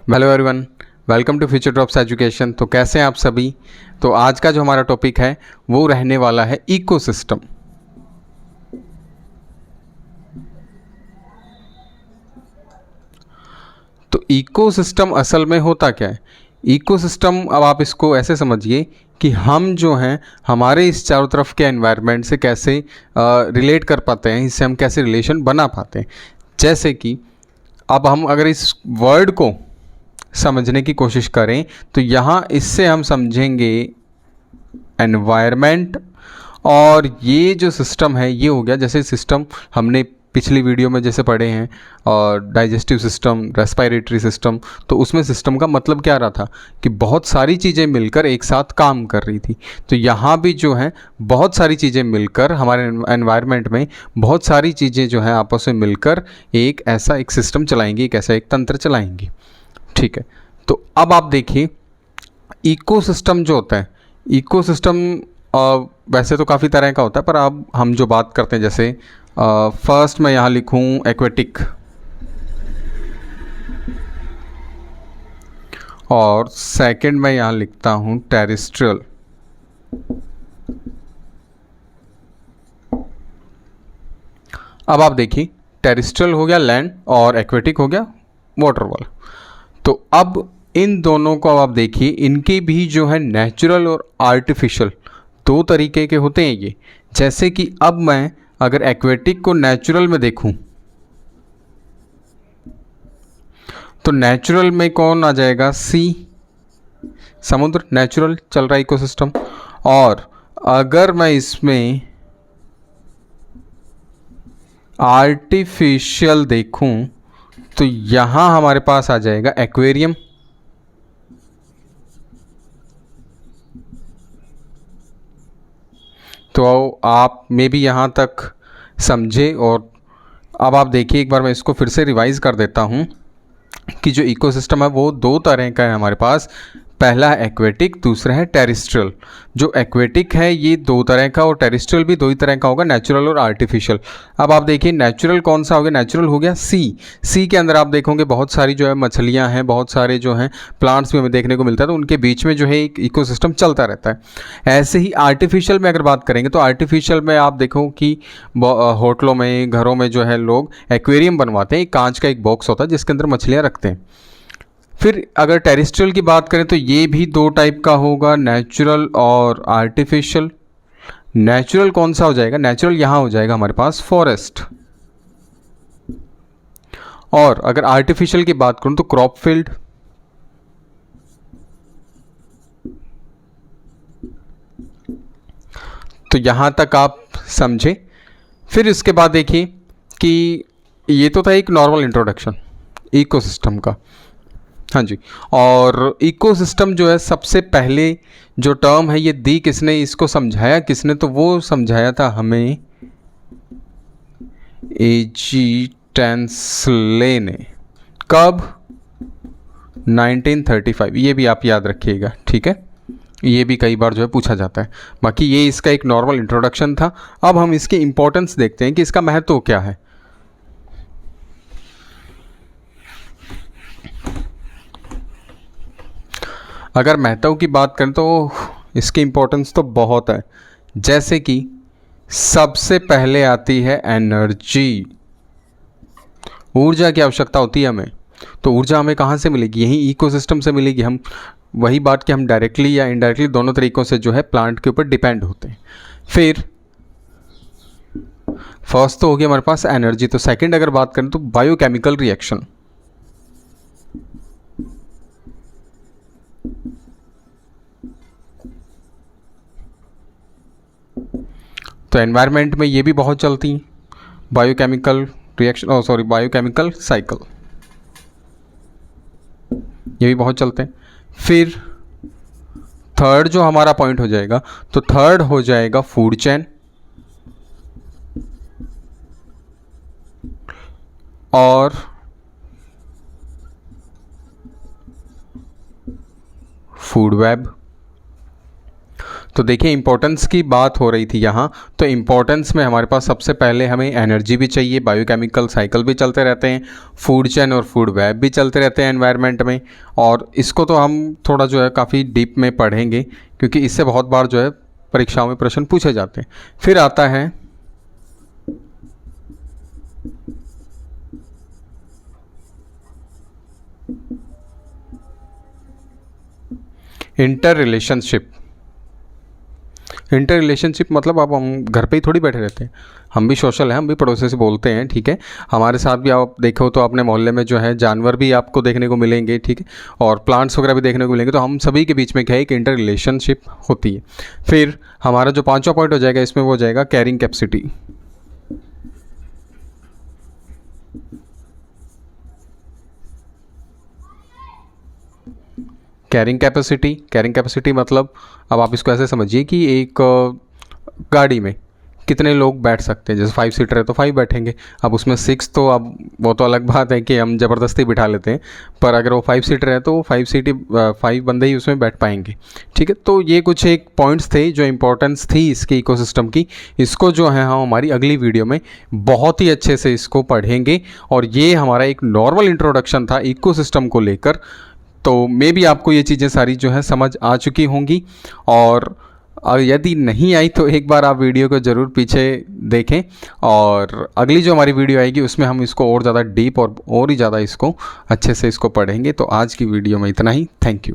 Hello everyone, welcome to future drops education. तो कैसे हैं आप सभी। तो आज का जो हमारा टॉपिक है वो रहने वाला है इकोसिस्टम। तो इकोसिस्टम असल में होता क्या है। इकोसिस्टम, अब आप इसको ऐसे समझिए कि हम जो हैं हमारे इस चारों तरफ के एनवायरनमेंट से कैसे रिलेट कर पाते हैं, इससे हम कैसे रिलेशन बना पाते हैं। जैसे कि अब हम अगर इस वर्ड को समझने की कोशिश करें तो यहाँ इससे हम समझेंगे एनवायरनमेंट, और ये जो सिस्टम है ये हो गया, जैसे सिस्टम हमने पिछली वीडियो में जैसे पढ़े हैं, और डाइजेस्टिव सिस्टम, रेस्पिरेटरी सिस्टम। तो उसमें सिस्टम का मतलब क्या रहा था कि बहुत सारी चीज़ें मिलकर एक साथ काम कर रही थी। तो यहाँ भी जो है बहुत सारी चीज़ें मिलकर हमारे एनवायरनमेंट में बहुत सारी चीज़ें जो हैं आपस में मिलकर एक ऐसा एक सिस्टम चलाएंगी, एक ऐसा एक तंत्र चलाएंगी। ठीक है, तो अब आप देखिए इकोसिस्टम जो होता है, इकोसिस्टम वैसे तो काफ़ी तरह का होता है, पर अब हम जो बात करते हैं, जैसे फर्स्ट मैं यहाँ लिखूँ एक्वेटिक, और सेकंड मैं यहाँ लिखता हूँ टेरेस्ट्रियल। अब आप देखिए टेरेस्ट्रियल हो गया लैंड और एक्वेटिक हो गया वाटर वाला। तो अब इन दोनों को अब आप देखिए, इनके भी जो है नेचुरल और आर्टिफिशियल दो तरीके के होते हैं ये। जैसे कि अब मैं अगर एक्वेटिक को नेचुरल में देखूं तो नेचुरल में कौन आ जाएगा, सी, समुद्र, नेचुरल चल रहा है इकोसिस्टम। और अगर मैं इसमें आर्टिफिशियल देखूं तो यहां हमारे पास आ जाएगा एक्वेरियम। तो आप मे भी यहाँ तक समझे। और अब आप देखिए, एक बार मैं इसको फिर से रिवाइज कर देता हूँ कि जो इकोसिस्टम है वो दो तरह का है हमारे पास। पहला है एक्वेटिक, दूसरा है टेरेस्ट्रियल। जो एक्वेटिक है ये दो तरह का, और टेरेस्ट्रियल भी दो ही तरह का होगा, नेचुरल और आर्टिफिशियल। अब आप देखिए नेचुरल कौन सा हो गया, नेचुरल हो गया सी। सी के अंदर आप देखोगे बहुत सारी जो है मछलियां हैं, बहुत सारे जो हैं प्लांट्स भी हमें देखने को मिलता है, तो उनके बीच में जो है एक इकोसिस्टम चलता रहता है। ऐसे ही आर्टिफिशियल में अगर बात करेंगे तो आर्टिफिशियल में आप देखो कि होटलों में, घरों में जो है लोग एक्वेरियम बनवाते हैं, एक कांच का एक बॉक्स होता है जिसके अंदर मछलियाँ रखते हैं। फिर अगर टेरेस्ट्रियल की बात करें तो ये भी दो टाइप का होगा, नेचुरल और आर्टिफिशियल। नेचुरल कौन सा हो जाएगा, नेचुरल यहां हो जाएगा हमारे पास फॉरेस्ट। और अगर आर्टिफिशियल की बात करूं तो क्रॉप फील्ड। तो यहां तक आप समझे। फिर इसके बाद देखिए कि ये तो था एक नॉर्मल इंट्रोडक्शन इकोसिस्टम का। हाँ जी, और इकोसिस्टम जो है सबसे पहले जो टर्म है ये दी किसने, इसको समझाया किसने, तो वो समझाया था हमें एजी टेंसले ने। कब, 1935। ये भी आप याद रखिएगा, ठीक है। ये भी कई बार जो है पूछा जाता है। बाकी ये इसका एक नॉर्मल इंट्रोडक्शन था। अब हम इसकी इंपॉर्टेंस देखते हैं कि इसका महत्व क्या है। अगर महत्व की बात करें तो इसकी इम्पोर्टेंस तो बहुत है। जैसे कि सबसे पहले आती है एनर्जी, ऊर्जा की आवश्यकता होती है हमें। तो ऊर्जा हमें कहाँ से मिलेगी, यही इकोसिस्टम से मिलेगी। हम वही बात कि हम डायरेक्टली या इनडायरेक्टली दोनों तरीक़ों से जो है प्लांट के ऊपर डिपेंड होते हैं। फिर फर्स्ट तो हो गया हमारे पास एनर्जी। तो सेकंड अगर बात करें तो बायोकेमिकल रिएक्शन। तो एनवायरनमेंट में ये भी बहुत चलती हैं, बायोकेमिकल रिएक्शन, बायोकेमिकल साइकिल, ये भी बहुत चलते हैं। फिर थर्ड जो हमारा पॉइंट हो जाएगा, तो थर्ड हो जाएगा फूड चेन, और फूड वेब। तो देखिए इम्पोर्टेंस की बात हो रही थी यहाँ, तो इम्पोर्टेंस में हमारे पास सबसे पहले हमें एनर्जी भी चाहिए, बायोकेमिकल साइकिल भी चलते रहते हैं, फूड चेन और फूड वेब भी चलते रहते हैं एनवायरनमेंट में। और इसको तो हम थोड़ा जो है काफ़ी डीप में पढ़ेंगे, क्योंकि इससे बहुत बार जो है परीक्षाओं में प्रश्न पूछे जाते हैं। फिर आता है इंटर रिलेशनशिप। इंटर रिलेशनशिप मतलब अब हम घर पे ही थोड़ी बैठे रहते हैं, हम भी सोशल हैं, हम भी पड़ोसी से बोलते हैं, ठीक है। हमारे साथ भी आप देखो तो अपने मोहल्ले में जो है जानवर भी आपको देखने को मिलेंगे, ठीक है, और प्लांट्स वगैरह भी देखने को मिलेंगे। तो हम सभी के बीच में क्या है, एक इंटर रिलेशनशिप होती है। फिर हमारा जो पांचवा पॉइंट हो जाएगा इसमें, वो हो जाएगा कैरिंग कैपेसिटी। कैरिंग कैपेसिटी मतलब अब आप इसको ऐसे समझिए कि एक गाड़ी में कितने लोग बैठ सकते हैं। जैसे 5 सीटर है तो 5 बैठेंगे। अब उसमें 6 तो अब वो तो अलग बात है कि हम ज़बरदस्ती बिठा लेते हैं, पर अगर वो 5 सीटर है तो 5 बंदे ही उसमें बैठ पाएंगे, ठीक है। तो ये कुछ एक पॉइंट्स थे जो इम्पोर्टेंस थी इसके इकोसिस्टम की। इसको जो है हम हमारी अगली वीडियो में बहुत ही अच्छे से इसको पढ़ेंगे। और ये हमारा एक नॉर्मल इंट्रोडक्शन था इकोसिस्टम को लेकर। तो मे बी आपको ये चीज़ें सारी जो है समझ आ चुकी होंगी, और यदि नहीं आई तो एक बार आप वीडियो को ज़रूर पीछे देखें, और अगली जो हमारी वीडियो आएगी उसमें हम इसको और ज़्यादा डीप और ही ज़्यादा इसको अच्छे से इसको पढ़ेंगे। तो आज की वीडियो में इतना ही। Thank you.